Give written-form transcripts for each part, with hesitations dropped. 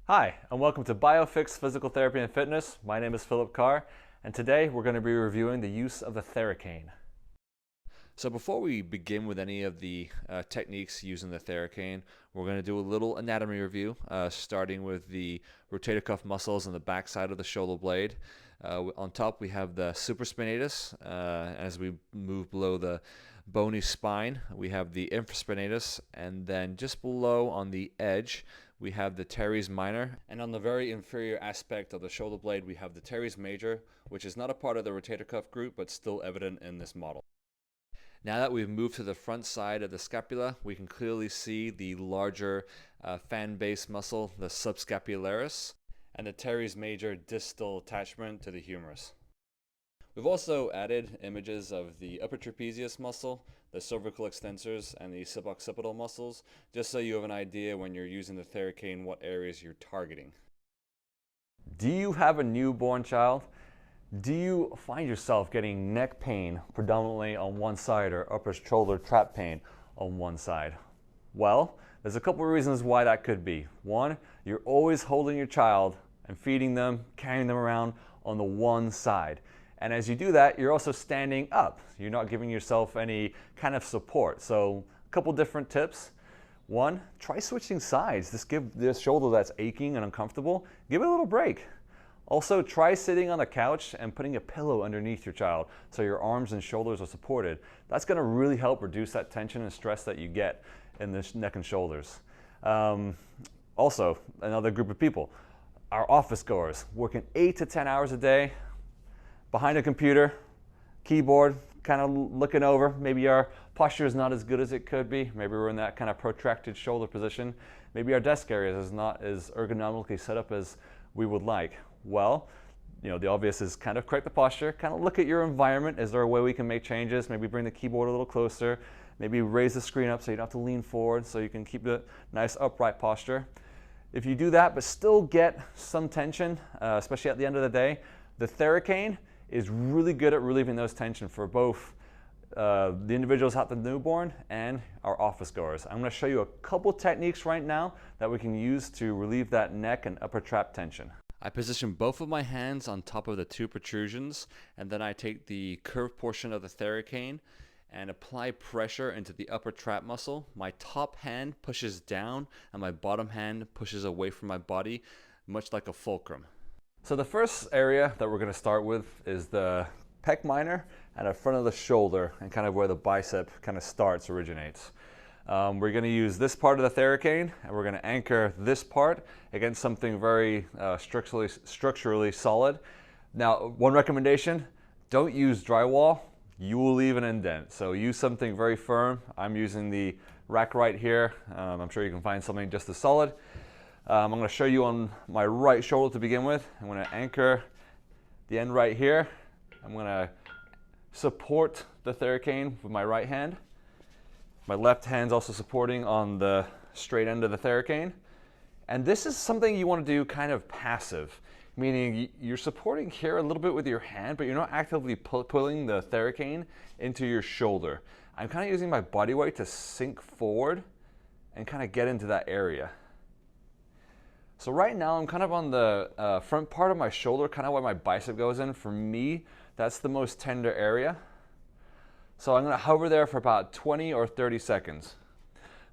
Hi, and welcome to BioFix Physical Therapy and Fitness. My name is Phillip Carr, and today we're going to be reviewing the use of the Theracane. So before we begin with any of the techniques using the Theracane, we're going to do a little anatomy review, starting with the rotator cuff muscles on the back side of the shoulder blade. On top we have the Supraspinatus. As we move below the bony spine, we have the Infraspinatus, and then just below on the edge we have the teres minor, and on the very inferior aspect of the shoulder blade we have the teres major, which is not a part of the rotator cuff group but still evident in this model. Now that we've moved to the front side of the scapula, we can clearly see the larger fan base muscle, the subscapularis, and the teres major distal attachment to the humerus. We've also added images of the upper trapezius muscle, the cervical extensors, and the suboccipital muscles, just so you have an idea when you're using the Theracane what areas you're targeting. Do you have a newborn child? Do you find yourself getting neck pain predominantly on one side or upper shoulder trap pain on one side? Well, there's a couple of reasons why that could be. One, you're always holding your child and feeding them, carrying them around on the one side. And as you do that, you're also standing up. You're not giving yourself any kind of support. So a couple different tips. One, try switching sides. Just give this shoulder that's aching and uncomfortable, give it a little break. Also, try sitting on the couch and putting a pillow underneath your child so your arms and shoulders are supported. That's going to really help reduce that tension and stress that you get in the neck and shoulders. Also, another group of people, our office goers, working 8 to 10 hours a day, behind a computer, keyboard, kind of looking over. Maybe our posture is not as good as it could be. Maybe we're in that kind of protracted shoulder position. Maybe our desk area is not as ergonomically set up as we would like. Well, the obvious is kind of correct the posture, kind of look at your environment. Is there a way we can make changes? Maybe bring the keyboard a little closer. Maybe raise the screen up so you don't have to lean forward so you can keep the nice upright posture. If you do that but still get some tension, especially at the end of the day, the Theracane is really good at relieving those tension for both the individuals at the newborn and our office goers. I'm going to show you a couple techniques right now that we can use to relieve that neck and upper trap tension. I position both of my hands on top of the two protrusions, and then I take the curved portion of the Theracane and apply pressure into the upper trap muscle. My top hand pushes down and my bottom hand pushes away from my body, much like a fulcrum. So the first area that we're going to start with is the pec minor and the front of the shoulder, and kind of where the bicep kind of originates. We're going to use this part of the Theracane, and we're going to anchor this part against something very structurally solid. Now, one recommendation, don't use drywall. You will leave an indent. So use something very firm. I'm using the rack right here. I'm sure you can find something just as solid. I'm going to show you on my right shoulder to begin with. I'm going to anchor the end right here. I'm going to support the Theracane with my right hand. My left hand's also supporting on the straight end of the Theracane. And this is something you want to do kind of passive, meaning you're supporting here a little bit with your hand, but you're not actively pulling the Theracane into your shoulder. I'm kind of using my body weight to sink forward and kind of get into that area. So right now I'm kind of on the front part of my shoulder, kind of where my bicep goes in. For me, that's the most tender area. So I'm going to hover there for about 20 or 30 seconds.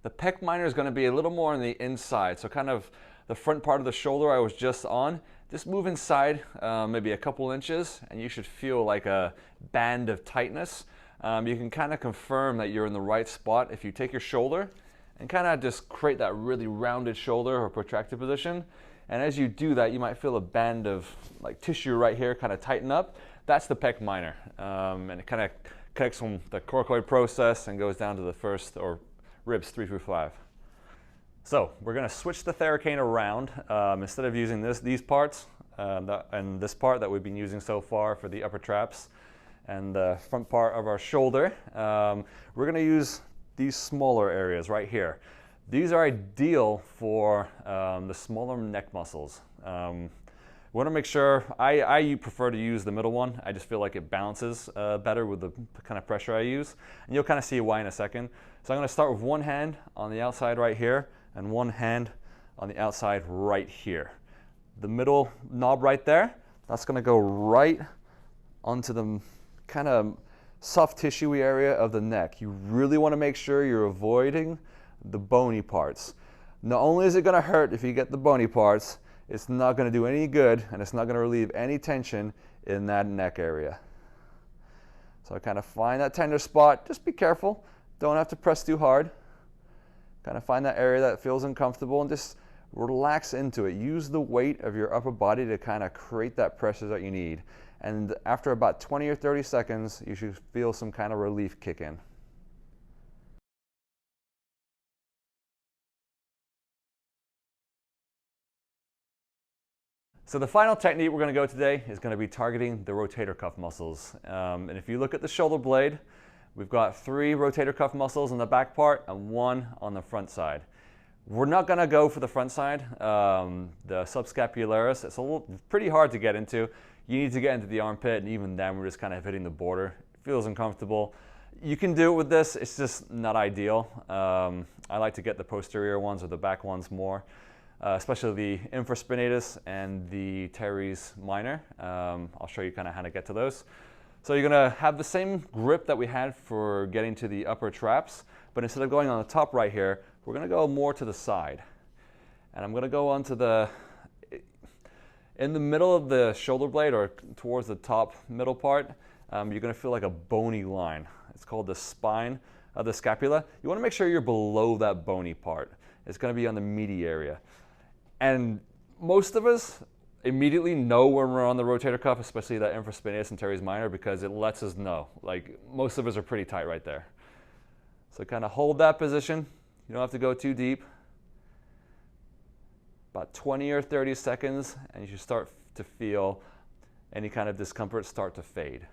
The pec minor is going to be a little more on the inside, so kind of the front part of the shoulder I was just on. Just move inside maybe a couple inches and you should feel like a band of tightness. You can kind of confirm that you're in the right spot if you take your shoulder and kind of just create that really rounded shoulder or protracted position. And as you do that, you might feel a band of like tissue right here kind of tighten up. That's the pec minor. And it kind of connects from the coracoid process and goes down to the first, or ribs 3 through 5. So we're going to switch the Theracane around. Instead of using these parts and this part that we've been using so far for the upper traps and the front part of our shoulder, we're going to use these smaller areas right here. These are ideal for the smaller neck muscles. We want to make sure, I prefer to use the middle one. I just feel like it balances better with the kind of pressure I use. And you'll kind of see why in a second. So I'm going to start with one hand on the outside right here and one hand on the outside right here. The middle knob right there, that's going to go right onto the kind of soft tissue area of the neck. You really want to make sure you're avoiding the bony parts. Not only is it going to hurt if you get the bony parts, it's not going to do any good, and it's not going to relieve any tension in that neck area. So I kind of find that tender spot. Just be careful. Don't have to press too hard. Kind of find that area that feels uncomfortable and just relax into it. Use the weight of your upper body to kind of create that pressure that you need. And after about 20 or 30 seconds, you should feel some kind of relief kick in. So the final technique we're going to go today is going to be targeting the rotator cuff muscles. And if you look at the shoulder blade, we've got 3 rotator cuff muscles in the back part and 1 on the front side. We're not going to go for the front side, the subscapularis. It's pretty hard to get into. You need to get into the armpit, and even then we're just kind of hitting the border. It feels uncomfortable. You can do it with this, it's just not ideal. I like to get the posterior ones or the back ones more. Especially the infraspinatus and the teres minor. I'll show you kind of how to get to those. So you're going to have the same grip that we had for getting to the upper traps, but instead of going on the top right here, we're going to go more to the side. And I'm going to go onto in the middle of the shoulder blade, or towards the top middle part, you're going to feel like a bony line. It's called the spine of the scapula. You want to make sure you're below that bony part. It's going to be on the meaty area. And most of us immediately know when we're on the rotator cuff, especially that infraspinatus and teres minor, because it lets us know. Like, most of us are pretty tight right there. So kind of hold that position. You don't have to go too deep. About 20 or 30 seconds, and you should start to feel any kind of discomfort start to fade.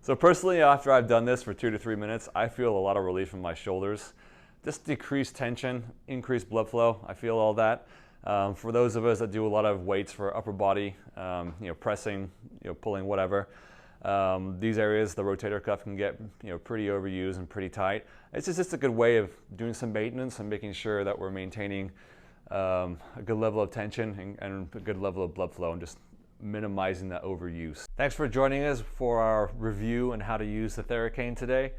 So personally, after I've done this for 2 to 3 minutes, I feel a lot of relief in my shoulders. Just decreased tension, increased blood flow. I feel all that. For those of us that do a lot of weights for upper body, pressing, pulling, whatever, these areas, the rotator cuff can get pretty overused and pretty tight. It's just a good way of doing some maintenance and making sure that we're maintaining a good level of tension and a good level of blood flow, and just minimizing that overuse. Thanks for joining us for our review on how to use the Theracane today.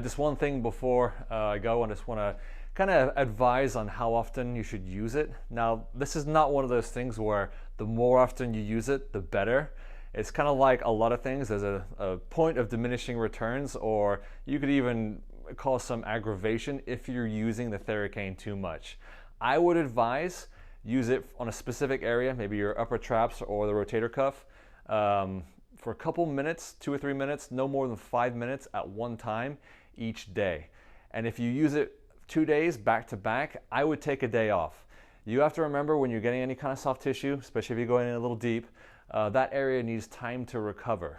Just one thing before I go, I just want to kind of advise on how often you should use it. Now, this is not one of those things where the more often you use it, the better. It's kind of like a lot of things. There's a point of diminishing returns, or you could even cause some aggravation if you're using the Theracane too much. I would advise use it on a specific area, maybe your upper traps or the rotator cuff, for a couple minutes, 2 or 3 minutes, no more than 5 minutes at one time each day. And if you use it 2 days back to back, I would take a day off. You have to remember, when you're getting any kind of soft tissue, especially if you're going in a little deep, that area needs time to recover.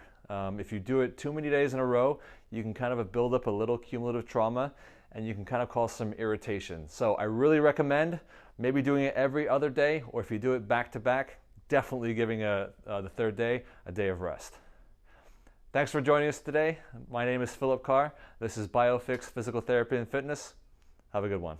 If you do it too many days in a row, you can kind of build up a little cumulative trauma, and you can kind of cause some irritation. So I really recommend maybe doing it every other day, or if you do it back to back, definitely giving the 3rd day a day of rest. Thanks for joining us today. My name is Phillip Carr. This is BioFix Physical Therapy and Fitness. Have a good one.